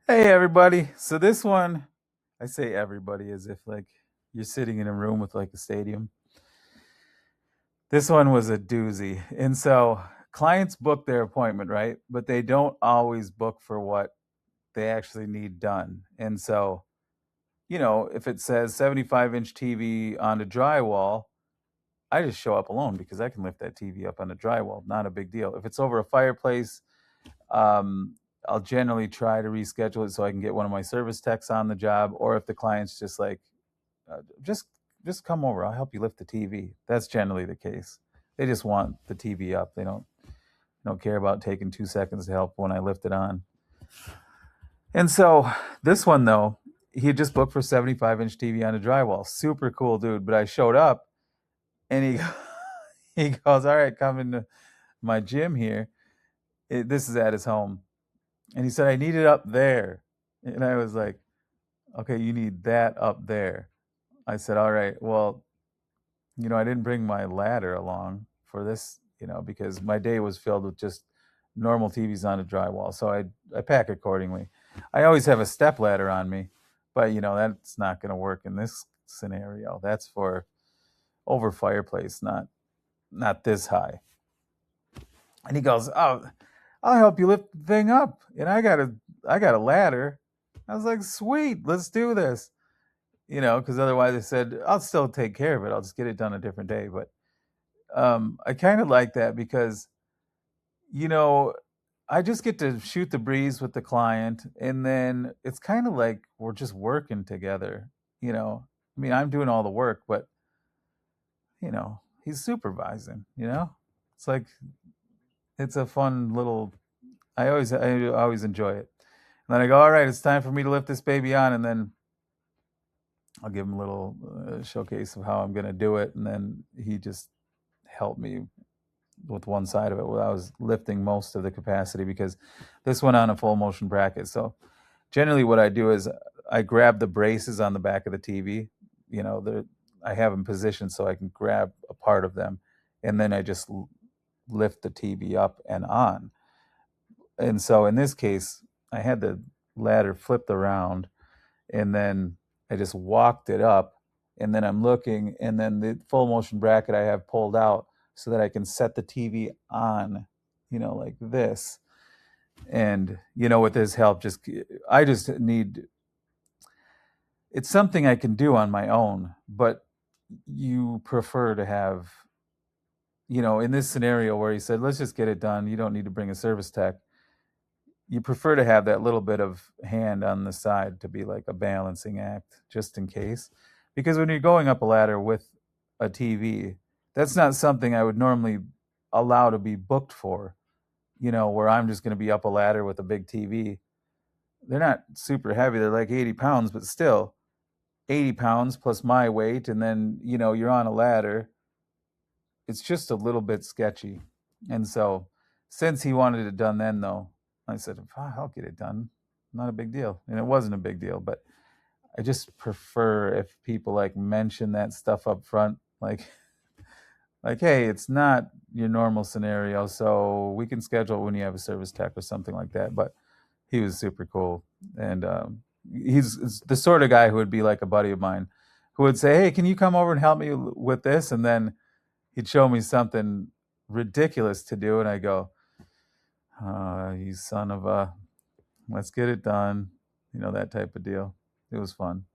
Hey everybody. So this one, I say everybody as if like you're sitting in a room with like a stadium. This one was a doozy. And so clients book their appointment, right? But they don't always book for what they actually need done. And so, if it says 75-inch TV on the drywall, I just show up alone because I can lift that TV up on the drywall. Not a big deal. If it's over a fireplace, um, I'll generally try to reschedule it so I can get one of my service techs on the job. Or if the client's just like, uh, just just come over, I'll help you lift the TV. That's generally the case. They just want the TV up. They don't care about taking 2 seconds to help when I lift it on. And so this one though, he had just booked for 75-inch TV on a drywall. Super cool dude. But I showed up and he he goes, "All right, come into my gym here." This is at his home. And he said, "I need it up there." And I was like, "Okay, you need that up there." I said, "All right, well, I didn't bring my ladder along for this, because my day was filled with just normal TVs on a drywall. So I pack accordingly. I always have a step ladder on me, but that's not going to work in this scenario. That's for over fireplace, not this high." And he goes, "Oh, I'll help you lift the thing up. And I got a ladder." I was like, "Sweet, let's do this." Because otherwise I said, "I'll still take care of it. I'll just get it done a different day." But I kind of like that because, you know, I just get to shoot the breeze with the client. And then it's kind of like we're just working together. I mean, I'm doing all the work, but, he's supervising, it's like, it's a fun little, I always enjoy it. And then I go, "All right, it's time for me to lift this baby on." And then I'll give him a little showcase of how I'm going to do it. And then he just helped me with one side of it while I was lifting most of the capacity because this went on a full motion bracket. So generally what I do is I grab the braces on the back of the TV. I have them positioned so I can grab a part of them, and then I just lift the TV up and on. And so in this case, I had the ladder flipped around, and then I just walked it up, and then I'm looking, and then the full motion bracket I have pulled out so that I can set the TV on, like this. And with his help, I just need, it's something I can do on my own, but you prefer to have, in this scenario where he said, "Let's just get it done. You don't need to bring a service tech." You prefer to have that little bit of hand on the side to be like a balancing act just in case. Because when you're going up a ladder with a TV, that's not something I would normally allow to be booked for, where I'm just going to be up a ladder with a big TV. They're not super heavy. They're like 80 pounds, but still 80 pounds plus my weight. And then, you're on a ladder. It's just a little bit sketchy. And so since he wanted it done then, though, I said, "I'll get it done. Not a big deal." And it wasn't a big deal, but I just prefer if people like mention that stuff up front, like, "Hey, it's not your normal scenario, so we can schedule when you have a service tech," or something like that. But he was super cool, and he's the sort of guy who would be like a buddy of mine, who would say, "Hey, can you come over and help me with this?" And then he'd show me something ridiculous to do, and I go, "You son of a, let's get it done," that type of deal. It was fun.